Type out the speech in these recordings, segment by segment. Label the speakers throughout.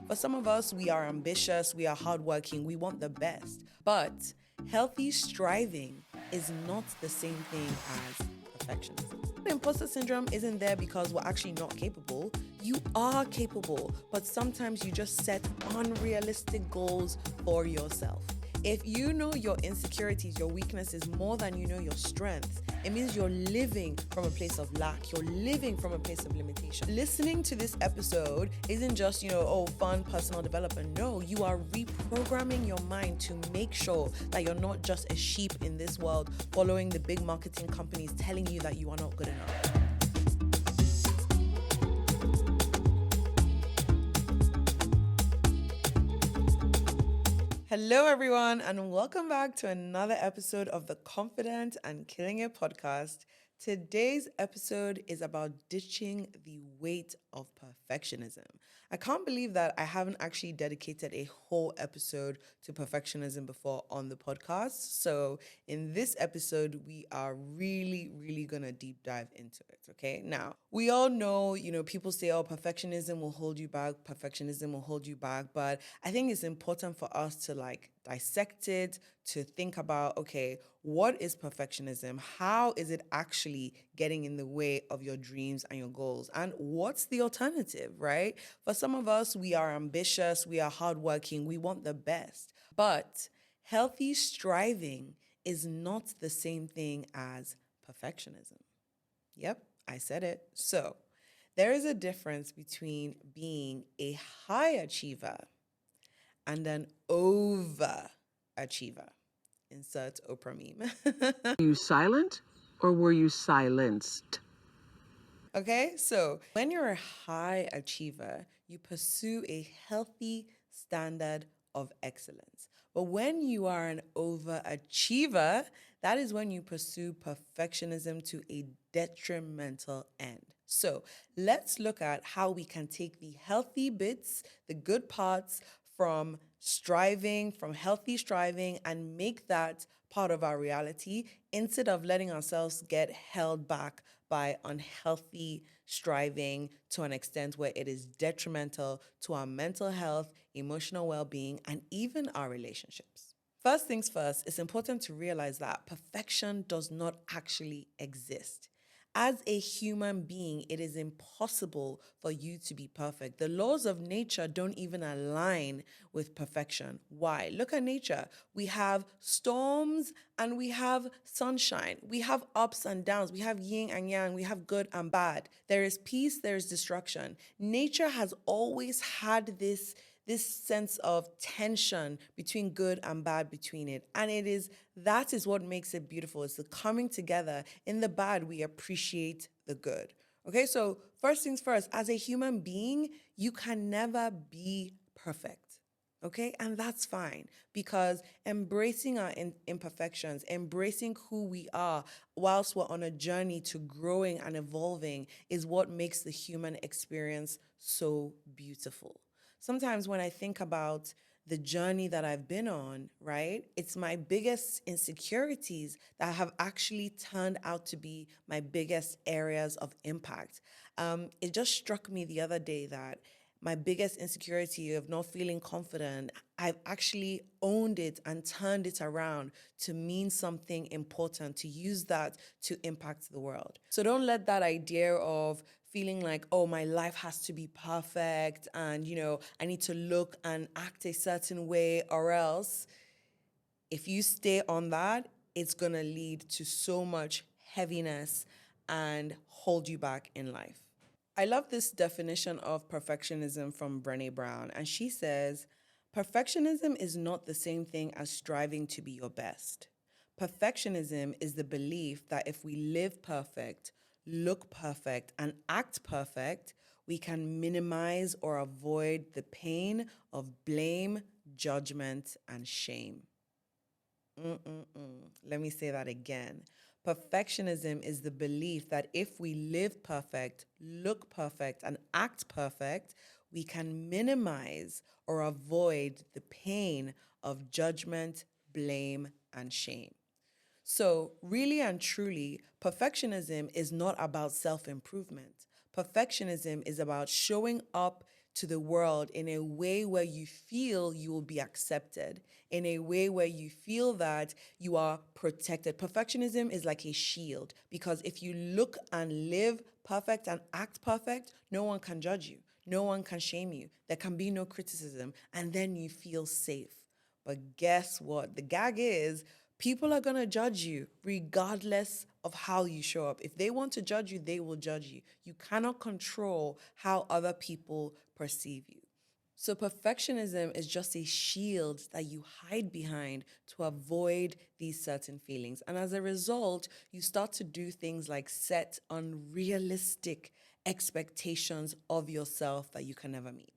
Speaker 1: For some of us, we are ambitious, we are hardworking, we want the best. But healthy striving is not the same thing as perfectionism. Imposter syndrome isn't there because we're actually not capable. You are capable, but sometimes you just set unrealistic goals for yourself. If you know your insecurities, your weaknesses more than you know your strengths, it means you're living from a place of lack. You're living from a place of limitation. Listening to this episode isn't just, fun personal development. No, you are reprogramming your mind to make sure that you're not just a sheep in this world following the big marketing companies telling you that you are not good enough. Hello, everyone, and welcome back to another episode of the Confident and Killing It podcast. Today's episode is about ditching the weight of perfectionism. I can't believe that I haven't actually dedicated a whole episode to perfectionism before on the podcast. So in this episode, we are really going to deep dive into it, okay? Now, we all know, people say, perfectionism will hold you back, but I think it's important for us to dissect it, to think about, okay, what is perfectionism? How is it actually getting in the way of your dreams and your goals? And what's the alternative, right? For some of us, we are ambitious, we are hardworking, we want the best. But healthy striving is not the same thing as perfectionism. Yep, I said it. So there is a difference between being a high achiever and an overachiever. Insert Oprah meme.
Speaker 2: Were you silent or were you silenced?
Speaker 1: Okay, so when you're a high achiever, you pursue a healthy standard of excellence. But when you are an overachiever, that is when you pursue perfectionism to a detrimental end. So let's look at how we can take the healthy bits, the good parts from healthy striving, and make that part of our reality instead of letting ourselves get held back by unhealthy striving to an extent where it is detrimental to our mental health, emotional well-being, and even our relationships. First things first, it's important to realize that perfection does not actually exist. As a human being, it is impossible for you to be perfect. The laws of nature don't even align with perfection. Why? Look at nature. We have storms and we have sunshine. We have ups and downs. We have yin and yang. We have good and bad. There is peace, there is destruction. Nature has always had this sense of tension between good and bad between it. And that is what makes it beautiful. It's the coming together. In the bad, we appreciate the good. Okay, so first things first, as a human being, you can never be perfect. Okay, and that's fine because embracing our imperfections, embracing who we are whilst we're on a journey to growing and evolving is what makes the human experience so beautiful. Sometimes when I think about the journey that I've been on, right, it's my biggest insecurities that have actually turned out to be my biggest areas of impact. It just struck me the other day that my biggest insecurity of not feeling confident, I've actually owned it and turned it around to mean something important, to use that to impact the world. So don't let that idea of feeling like, oh, my life has to be perfect and, I need to look and act a certain way or else, if you stay on that, it's going to lead to so much heaviness and hold you back in life. I love this definition of perfectionism from Brené Brown, and she says, perfectionism is not the same thing as striving to be your best. Perfectionism is the belief that if we live perfect, look perfect, and act perfect, we can minimize or avoid the pain of blame, judgment, and shame. Let me say that again. Perfectionism is the belief that if we live perfect, look perfect, and act perfect, we can minimize or avoid the pain of judgment, blame, and shame. So, really and truly, perfectionism is not about self-improvement. Perfectionism is about showing up to the world in a way where you feel you will be accepted, in a way where you feel that you are protected. Perfectionism is like a shield because if you look and live perfect and act perfect, no one can judge you. No one can shame you. There can be no criticism. And then you feel safe. But guess what? The gag is people are going to judge you regardless of how you show up. If they want to judge you, they will judge you. You cannot control how other people perceive you. So, perfectionism is just a shield that you hide behind to avoid these certain feelings. And as a result, you start to do things like set unrealistic expectations of yourself that you can never meet.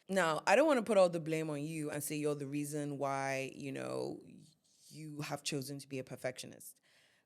Speaker 1: Now, I don't want to put all the blame on you and say you're the reason why, you have chosen to be a perfectionist.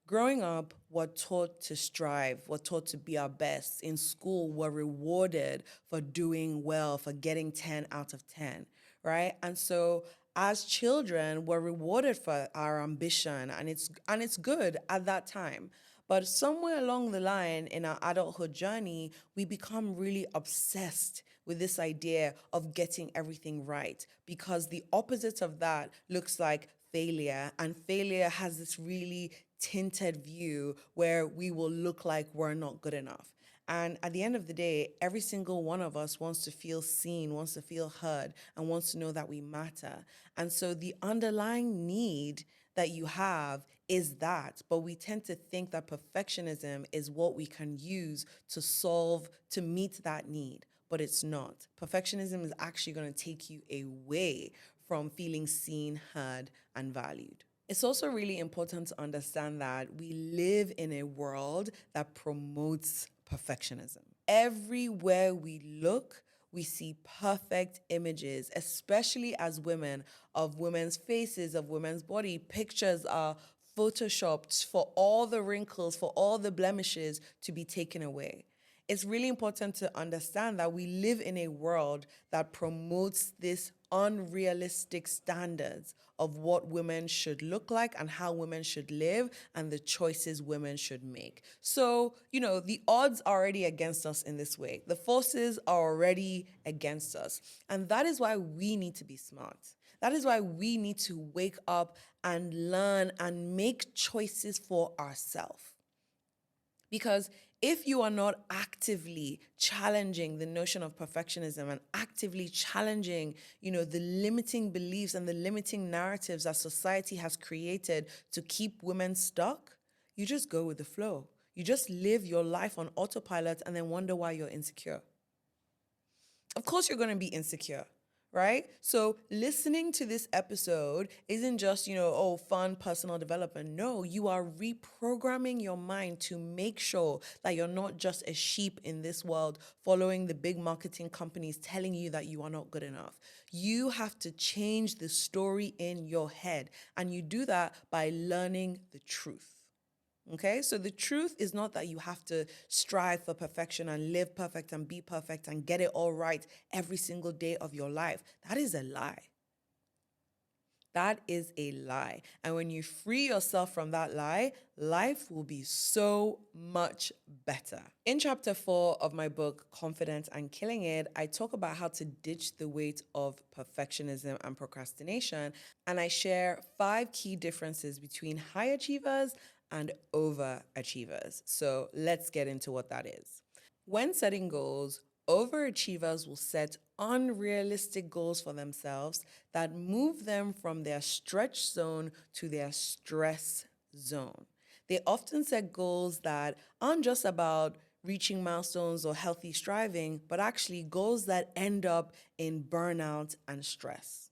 Speaker 1: Growing up, we're taught to strive, we're taught to be our best. In school, we're rewarded for doing well, for getting 10 out of 10, right? And so as children, we're rewarded for our ambition and it's good at that time. But somewhere along the line in our adulthood journey, we become really obsessed with this idea of getting everything right because the opposite of that looks like failure, and failure has this really tinted view where we will look like we're not good enough. And at the end of the day, every single one of us wants to feel seen, wants to feel heard, and wants to know that we matter. And so the underlying need that you have is that, but we tend to think that perfectionism is what we can use to solve, to meet that need, but it's not. Perfectionism is actually going to take you away from feeling seen, heard, and valued. It's also really important to understand that we live in a world that promotes perfectionism. Everywhere we look, we see perfect images, especially as women, of women's faces, of women's body. Pictures are photoshopped for all the wrinkles, for all the blemishes to be taken away. It's really important to understand that we live in a world that promotes this unrealistic standards of what women should look like and how women should live and the choices women should make. So, the odds are already against us in this way. The forces are already against us. And that is why we need to be smart. That is why we need to wake up and learn and make choices for ourselves. Because if you are not actively challenging the notion of perfectionism and actively challenging, the limiting beliefs and the limiting narratives that society has created to keep women stuck, you just go with the flow. You just live your life on autopilot and then wonder why you're insecure. Of course, you're going to be insecure, right? So listening to this episode isn't just, fun personal development. No, you are reprogramming your mind to make sure that you're not just a sheep in this world following the big marketing companies telling you that you are not good enough. You have to change the story in your head. And you do that by learning the truth. Okay, so the truth is not that you have to strive for perfection and live perfect and be perfect and get it all right every single day of your life. That is a lie. That is a lie. And when you free yourself from that lie, life will be so much better. In chapter 4 of my book, Confident and Killing It, I talk about how to ditch the weight of perfectionism and procrastination. And I share 5 key differences between high achievers and overachievers. So let's get into what that is. When setting goals, overachievers will set unrealistic goals for themselves that move them from their stretch zone to their stress zone. They often set goals that aren't just about reaching milestones or healthy striving, but actually goals that end up in burnout and stress.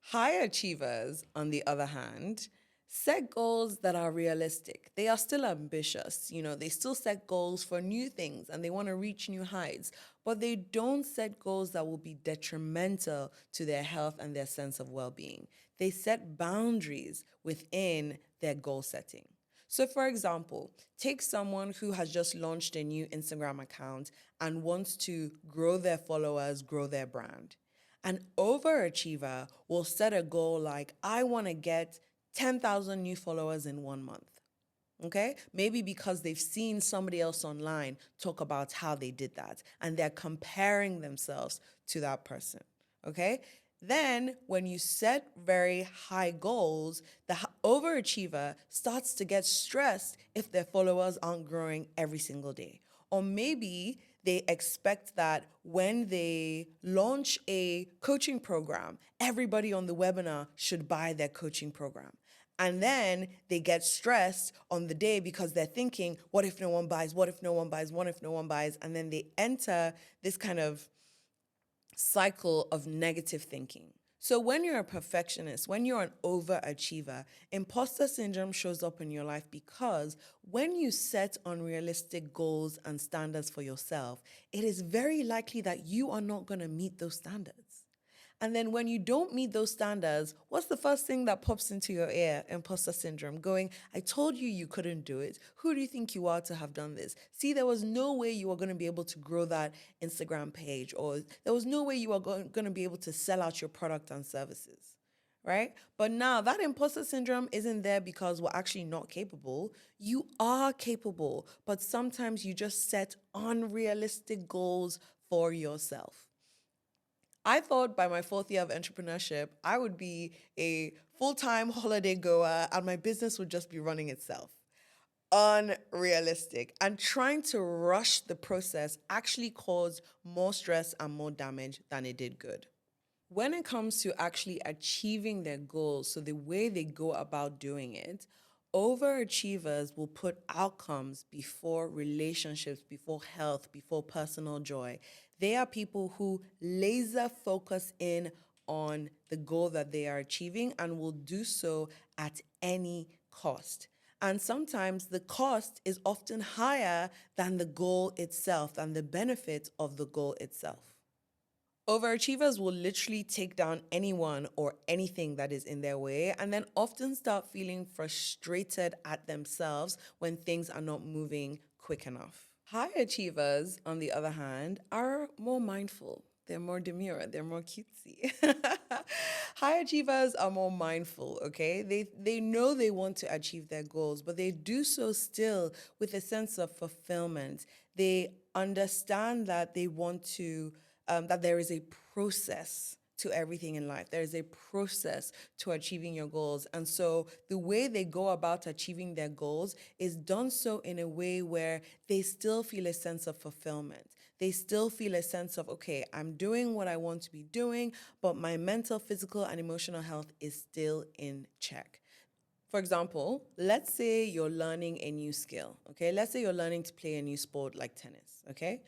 Speaker 1: High achievers, on the other hand, set goals that are realistic. They are still ambitious. They still set goals for new things and they want to reach new heights, but they don't set goals that will be detrimental to their health and their sense of well-being. They set boundaries within their goal setting. So for example, take someone who has just launched a new Instagram account and wants to grow their followers, grow their brand. An overachiever will set a goal like, I want to get 10,000 new followers in 1 month. Okay, maybe because they've seen somebody else online talk about how they did that and they're comparing themselves to that person. Okay, then when you set very high goals, the overachiever starts to get stressed if their followers aren't growing every single day. Or maybe they expect that when they launch a coaching program, everybody on the webinar should buy their coaching program. And then they get stressed on the day because they're thinking, what if no one buys? What if no one buys? What if no one buys? And then they enter this kind of cycle of negative thinking. So when you're a perfectionist, when you're an overachiever, imposter syndrome shows up in your life because when you set unrealistic goals and standards for yourself, it is very likely that you are not going to meet those standards. And then when you don't meet those standards, what's the first thing that pops into your ear? Imposter syndrome, going, I told you you couldn't do it. Who do you think you are to have done this? See, there was no way you were going to be able to grow that Instagram page, or there was no way you were going to be able to sell out your product and services. Right? But now that imposter syndrome isn't there because we're actually not capable. You are capable, but sometimes you just set unrealistic goals for yourself. I thought by my fourth year of entrepreneurship, I would be a full-time holiday goer and my business would just be running itself. Unrealistic. And trying to rush the process actually caused more stress and more damage than it did good. When it comes to actually achieving their goals, so the way they go about doing it, overachievers will put outcomes before relationships, before health, before personal joy. They are people who laser focus in on the goal that they are achieving and will do so at any cost. And sometimes the cost is often higher than the goal itself, than the benefit of the goal itself. Overachievers will literally take down anyone or anything that is in their way and then often start feeling frustrated at themselves when things are not moving quick enough. High achievers, on the other hand, are more mindful. They're more demure, they're more cutesy. High achievers are more mindful, okay? They know they want to achieve their goals, but they do so still with a sense of fulfillment. They understand that they want to that there is a process to everything in life. There is a process to achieving your goals. And so the way they go about achieving their goals is done so in a way where they still feel a sense of fulfillment. They still feel a sense of, okay, I'm doing what I want to be doing, but my mental, physical, and emotional health is still in check. For example, let's say you're learning a new skill, okay? Let's say you're learning to play a new sport like tennis, okay?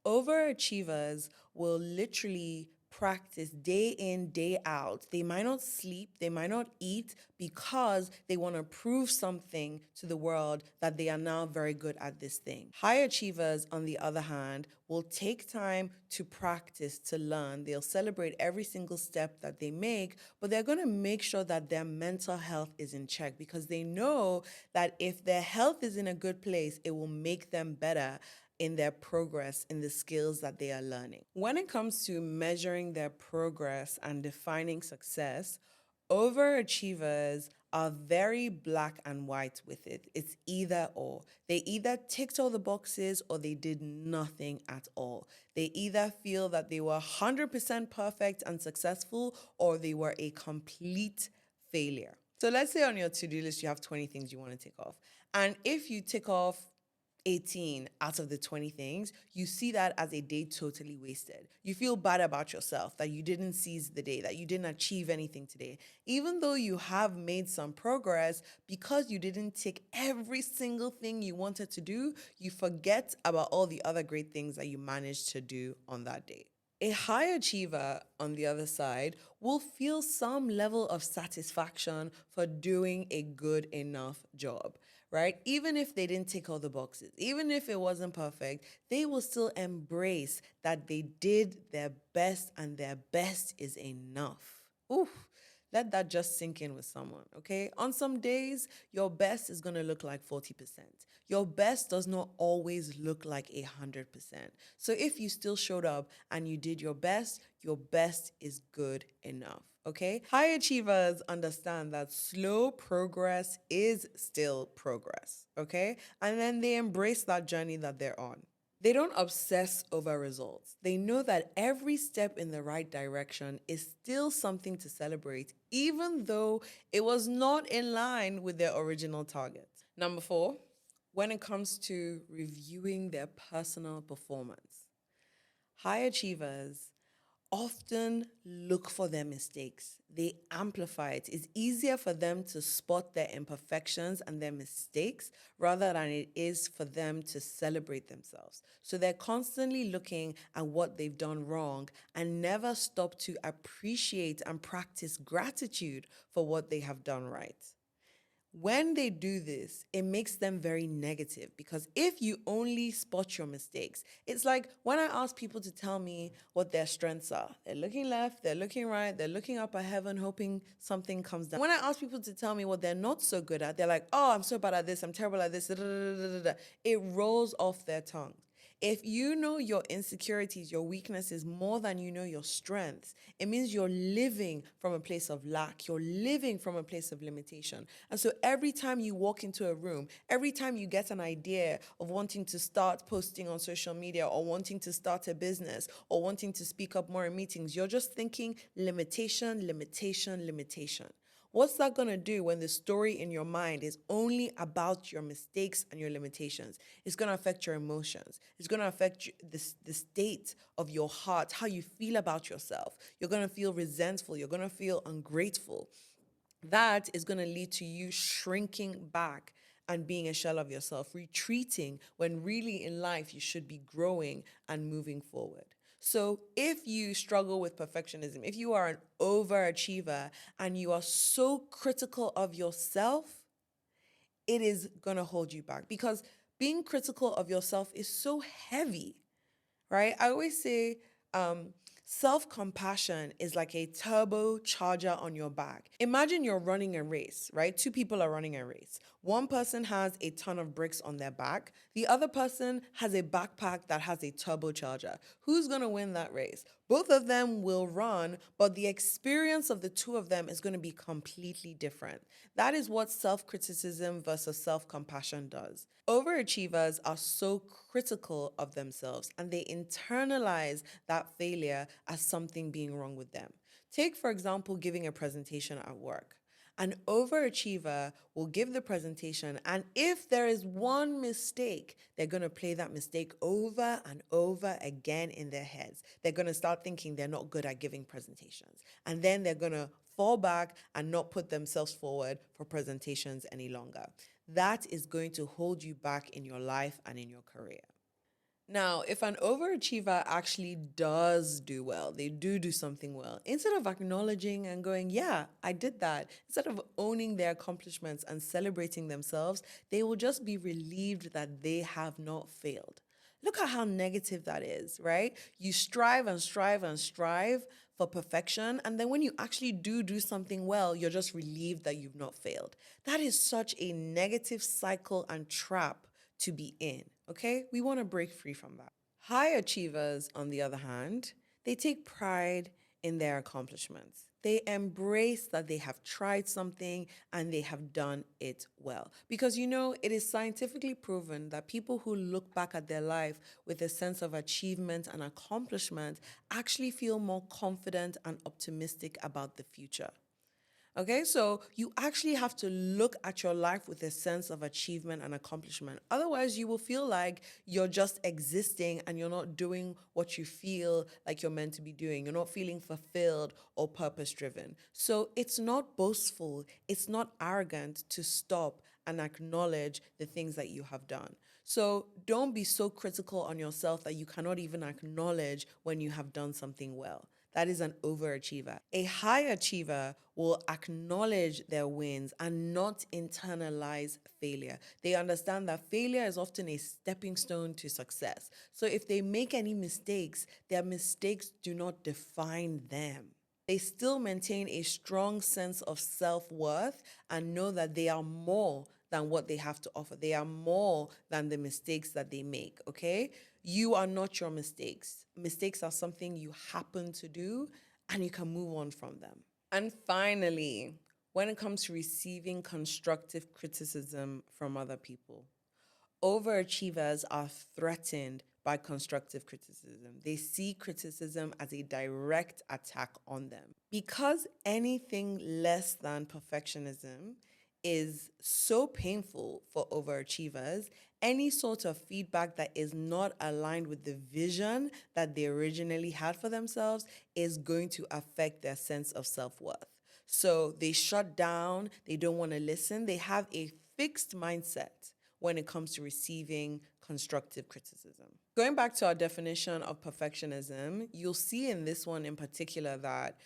Speaker 1: Overachievers will literally practice day in, day out. They might not sleep, they might not eat because they want to prove something to the world that they are now very good at this thing. High achievers, on the other hand, will take time to practice, to learn. They'll celebrate every single step that they make, but they're going to make sure that their mental health is in check because they know that if their health is in a good place, it will make them better in their progress in the skills that they are learning. When it comes to measuring their progress and defining success, overachievers are very black and white with it. It's either or. They either ticked all the boxes or they did nothing at all. They either feel that they were 100% perfect and successful or they were a complete failure. So let's say on your to-do list you have 20 things you want to tick off. And if you tick off 18 out of the 20 things, you see that as a day totally wasted. You feel bad about yourself that you didn't seize the day, that you didn't achieve anything today. Even though you have made some progress, because you didn't tick every single thing you wanted to do, you forget about all the other great things that you managed to do on that day. A high achiever, on the other side, will feel some level of satisfaction for doing a good enough job, right? Even if they didn't tick all the boxes, even if it wasn't perfect, they will still embrace that they did their best and their best is enough. Oof. Let that just sink in with someone, okay? On some days, your best is gonna look like 40%. Your best does not always look like 100%. So if you still showed up and you did your best is good enough, okay? High achievers understand that slow progress is still progress, okay? And then they embrace that journey that they're on. They don't obsess over results. They know that every step in the right direction is still something to celebrate, even though it was not in line with their original targets. Number 4, when it comes to reviewing their personal performance, high achievers often look for their mistakes. They amplify it. It's easier for them to spot their imperfections and their mistakes rather than it is for them to celebrate themselves. So they're constantly looking at what they've done wrong and never stop to appreciate and practice gratitude for what they have done right. When they do this, it makes them very negative because if you only spot your mistakes, it's like when I ask people to tell me what their strengths are, they're looking left, they're looking right, they're looking up at heaven, hoping something comes down. When I ask people to tell me what they're not so good at, they're like, oh, I'm so bad at this, I'm terrible at this, da, da, da, da, da. It rolls off their tongue. If you know your insecurities, your weaknesses more than you know your strengths, it means you're living from a place of lack. You're living from a place of limitation. And so every time you walk into a room, every time you get an idea of wanting to start posting on social media or wanting to start a business or wanting to speak up more in meetings, you're just thinking limitation, limitation, limitation. What's that going to do when the story in your mind is only about your mistakes and your limitations? It's going to affect your emotions. It's going to affect the state of your heart, how you feel about yourself. You're going to feel resentful. You're going to feel ungrateful. That is going to lead to you shrinking back and being a shell of yourself, retreating when really in life you should be growing and moving forward. So if you struggle with perfectionism, if you are an overachiever and you are so critical of yourself, it is going to hold you back because being critical of yourself is so heavy, right? I always say self-compassion is like a turbocharger on your back. Imagine you're running a race, right? Two people are running a race. One person has a ton of bricks on their back. The other person has a backpack that has a turbocharger. Who's going to win that race? Both of them will run, but the experience of the two of them is going to be completely different. That is what self-criticism versus self-compassion does. Overachievers are so critical of themselves and they internalize that failure as something being wrong with them. Take, for example, giving a presentation at work. An overachiever will give the presentation, and if there is one mistake, they're going to play that mistake over and over again in their heads. They're going to start thinking they're not good at giving presentations. And then they're going to fall back and not put themselves forward for presentations any longer. That is going to hold you back in your life and in your career. Now, if an overachiever actually does do well, they do something well, instead of acknowledging and going, yeah, I did that, instead of owning their accomplishments and celebrating themselves, they will just be relieved that they have not failed. Look at how negative that is, right? You strive and strive and strive for perfection, and then when you actually do something well, you're just relieved that you've not failed. That is such a negative cycle and trap to be in, okay? We want to break free from that. High achievers, on the other hand, they take pride in their accomplishments. They embrace that they have tried something and they have done it well. Because it is scientifically proven that people who look back at their life with a sense of achievement and accomplishment actually feel more confident and optimistic about the future. Okay, so you actually have to look at your life with a sense of achievement and accomplishment. Otherwise, you will feel like you're just existing and you're not doing what you feel like you're meant to be doing. You're not feeling fulfilled or purpose driven. So it's not boastful, it's not arrogant to stop and acknowledge the things that you have done. So don't be so critical on yourself that you cannot even acknowledge when you have done something well. That is an overachiever. A high achiever will acknowledge their wins and not internalize failure. They understand that failure is often a stepping stone to success. So if they make any mistakes, their mistakes do not define them. they still maintain a strong sense of self-worth and know that they are more than what they have to offer. They are more than the mistakes that they make, okay? You are not your mistakes. Mistakes are something you happen to do and you can move on from them. And finally, when it comes to receiving constructive criticism from other people, overachievers are threatened by constructive criticism. They see criticism as a direct attack on them. Because anything less than perfectionism is so painful for overachievers, any sort of feedback that is not aligned with the vision that they originally had for themselves is going to affect their sense of self-worth. So they shut down, they don't want to listen, they have a fixed mindset when it comes to receiving constructive criticism. Going back to our definition of perfectionism, you'll see in this one in particular that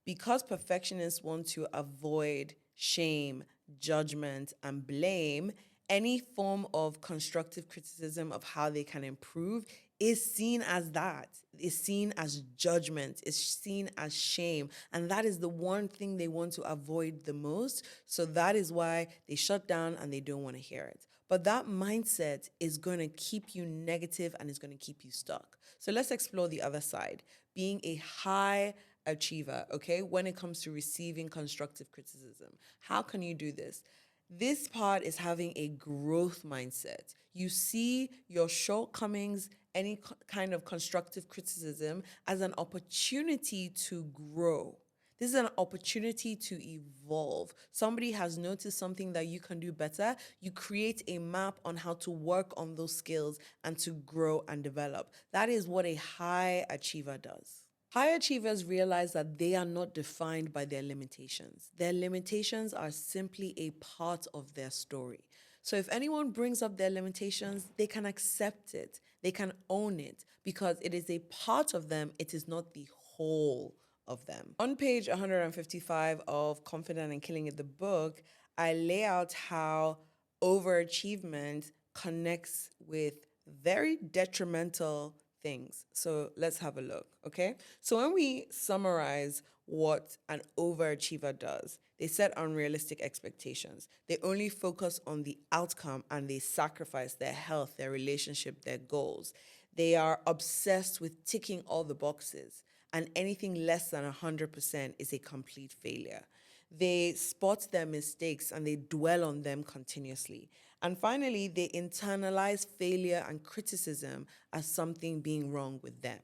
Speaker 1: because perfectionists want to avoid shame, judgment, and blame, any form of constructive criticism of how they can improve is seen as that, is seen as judgment, is seen as shame. And that is the one thing they want to avoid the most. So that is why they shut down and they don't want to hear it. But that mindset is going to keep you negative and is going to keep you stuck. So let's explore the other side, being a high achiever, okay, when it comes to receiving constructive criticism. How can you do this? This part is having a growth mindset. You see your shortcomings, any kind of constructive criticism, as an opportunity to grow. This is an opportunity to evolve. Somebody has noticed something that you can do better. You create a map on how to work on those skills and to grow and develop. That is what a high achiever does. High achievers realize that they are not defined by their limitations. Their limitations are simply a part of their story. So if anyone brings up their limitations, they can accept it. They can own it because it is a part of them. It is not the whole of them. On page 155 of Confident and Killing It, the book, I lay out how overachievement connects with very detrimental things. So let's have a look, okay? So when we summarize what an overachiever does, they set unrealistic expectations. They only focus on the outcome and they sacrifice their health, their relationship, their goals. They are obsessed with ticking all the boxes, and anything less than 100% is a complete failure. They spot their mistakes and they dwell on them continuously. And finally, they internalize failure and criticism as something being wrong with them.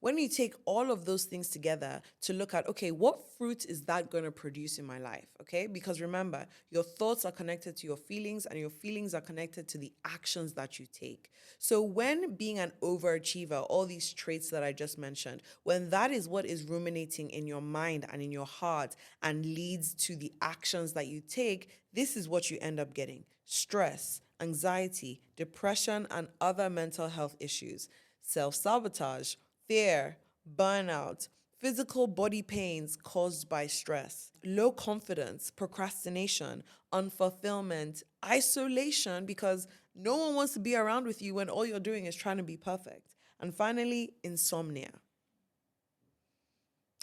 Speaker 1: When you take all of those things together to look at, okay, what fruit is that going to produce in my life? Okay, because remember, your thoughts are connected to your feelings and your feelings are connected to the actions that you take. So when being an overachiever, all these traits that I just mentioned, when that is what is ruminating in your mind and in your heart and leads to the actions that you take, this is what you end up getting: stress, anxiety, depression, and other mental health issues, self-sabotage, fear, burnout, physical body pains caused by stress, low confidence, procrastination, unfulfillment, isolation because no one wants to be around with you when all you're doing is trying to be perfect, and finally, insomnia.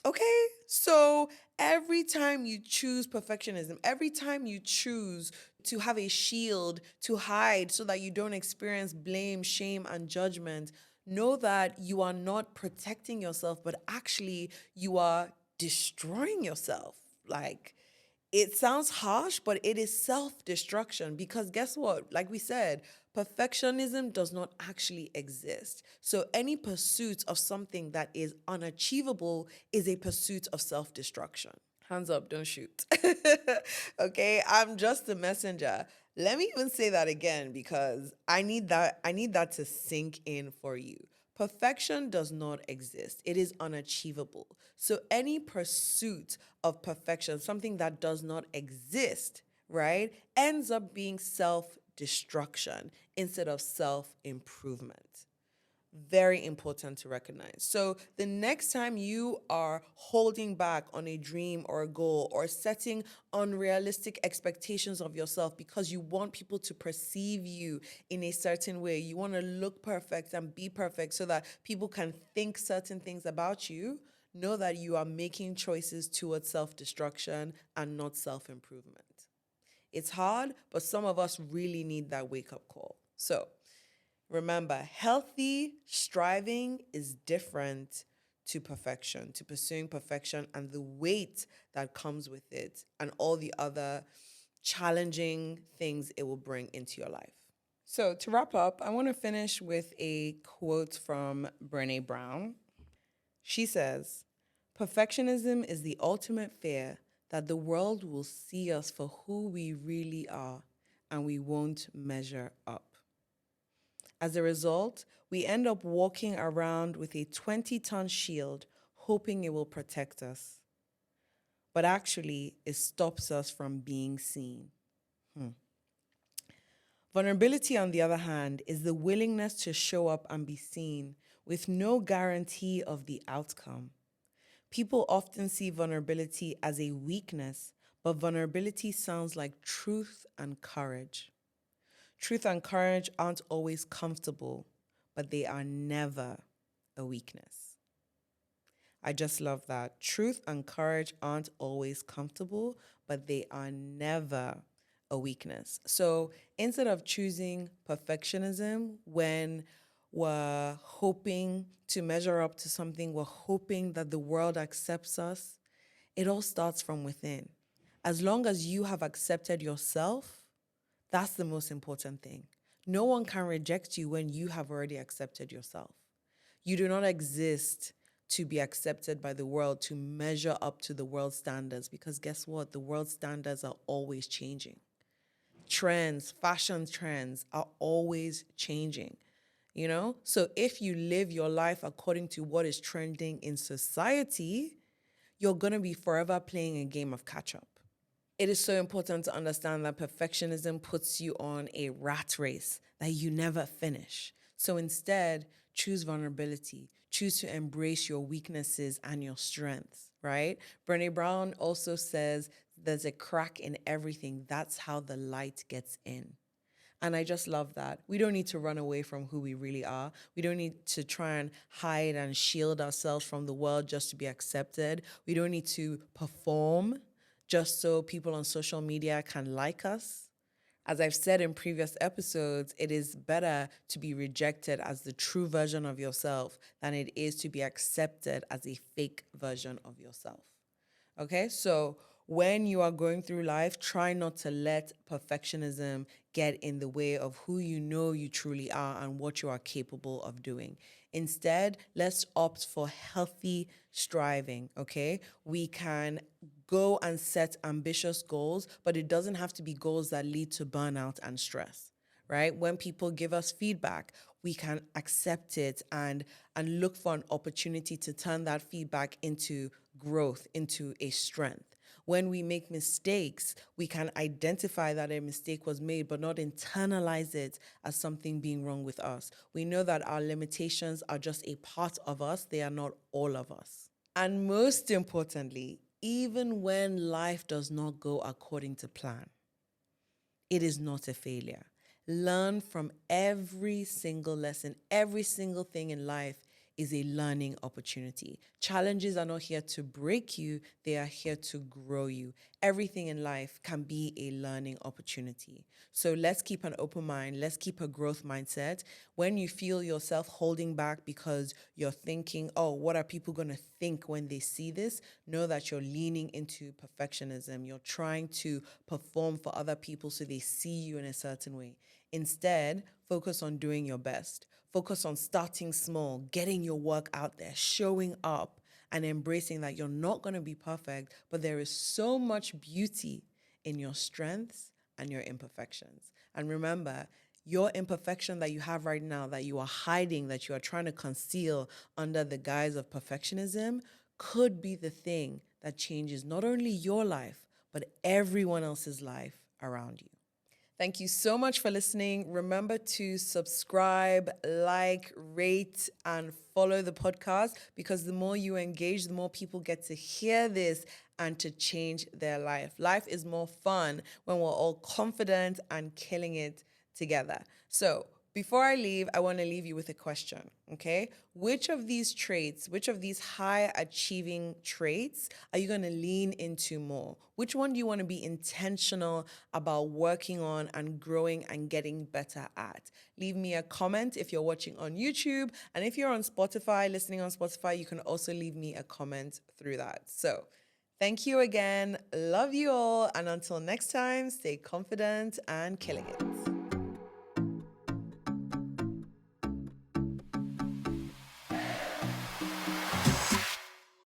Speaker 1: Okay, so every time you choose perfectionism, every time you choose to have a shield to hide so that you don't experience blame, shame, and judgment, know that you are not protecting yourself, but actually you are destroying yourself. Like, it sounds harsh, but it is self-destruction because guess what? Like we said, perfectionism does not actually exist. So any pursuit of something that is unachievable is a pursuit of self-destruction. Hands up, don't shoot. Okay, I'm just a messenger. Let me even say that again because I need that to sink in for you. Perfection does not exist. It is unachievable. So any pursuit of perfection, something that does not exist, right, ends up being self-destruction instead of self-improvement. Very important to recognize. So the next time you are holding back on a dream or a goal or setting unrealistic expectations of yourself because you want people to perceive you in a certain way, you want to look perfect and be perfect so that people can think certain things about you, know that you are making choices towards self-destruction and not self-improvement. It's hard, but some of us really need that wake-up call. So remember, healthy striving is different to perfection, to pursuing perfection and the weight that comes with it and all the other challenging things it will bring into your life. So to wrap up, I want to finish with a quote from Brené Brown. She says, "Perfectionism is the ultimate fear that the world will see us for who we really are and we won't measure up. As a result, we end up walking around with a 20-ton shield, hoping it will protect us. But actually, it stops us from being seen." Vulnerability, on the other hand, is the willingness to show up and be seen with no guarantee of the outcome. People often see vulnerability as a weakness, but vulnerability sounds like truth and courage. Truth and courage aren't always comfortable, but they are never a weakness. I just love that. Truth and courage aren't always comfortable, but they are never a weakness. So instead of choosing perfectionism when we're hoping to measure up to something, we're hoping that the world accepts us, it all starts from within. As long as you have accepted yourself, that's the most important thing. No one can reject you when you have already accepted yourself. You do not exist to be accepted by the world, to measure up to the world standards, because guess what? The world standards are always changing. Trends, fashion trends are always changing, you know? So if you live your life according to what is trending in society, you're going to be forever playing a game of catch up. It is so important to understand that perfectionism puts you on a rat race that you never finish. So instead, choose vulnerability. Choose to embrace your weaknesses and your strengths, right? Brené Brown also says there's a crack in everything. That's how the light gets in. And I just love that. We don't need to run away from who we really are. We don't need to try and hide and shield ourselves from the world just to be accepted. We don't need to perform just so people on social media can like us. As I've said in previous episodes, it is better to be rejected as the true version of yourself than it is to be accepted as a fake version of yourself. Okay, so when you are going through life, try not to let perfectionism get in the way of who you know you truly are and what you are capable of doing. Instead, let's opt for healthy striving, okay? We can go and set ambitious goals, but it doesn't have to be goals that lead to burnout and stress, right? When people give us feedback, we can accept it and look for an opportunity to turn that feedback into growth, into a strength. When we make mistakes, we can identify that a mistake was made, but not internalize it as something being wrong with us. We know that our limitations are just a part of us. They are not all of us. And most importantly, even when life does not go according to plan, it is not a failure. Learn from every single lesson. Every single thing in life is a learning opportunity. Challenges are not here to break you, they are here to grow you. Everything in life can be a learning opportunity. So let's keep an open mind. Let's keep a growth mindset. When you feel yourself holding back because you're thinking, oh, what are people going to think when they see this? Know that you're leaning into perfectionism. You're trying to perform for other people so they see you in a certain way. Instead, focus on doing your best. Focus on starting small, getting your work out there, showing up, and embracing that you're not going to be perfect, but there is so much beauty in your strengths and your imperfections. And remember, your imperfection that you have right now, that you are hiding, that you are trying to conceal under the guise of perfectionism, could be the thing that changes not only your life, but everyone else's life around you. Thank you so much for listening. Remember to subscribe, like, rate, and follow the podcast, because the more you engage, the more people get to hear this and to change their life. Life is more fun when we're all confident and killing it together. So Before I leave, I want to leave you with a question, okay? Which of these traits, which of these high achieving traits are you going to lean into more? Which one do you want to be intentional about working on and growing and getting better at? Leave me a comment if you're watching on YouTube. And if you're on Spotify, listening on Spotify, you can also leave me a comment through that. So, thank you again. Love you all. And until next time, stay confident and killing it.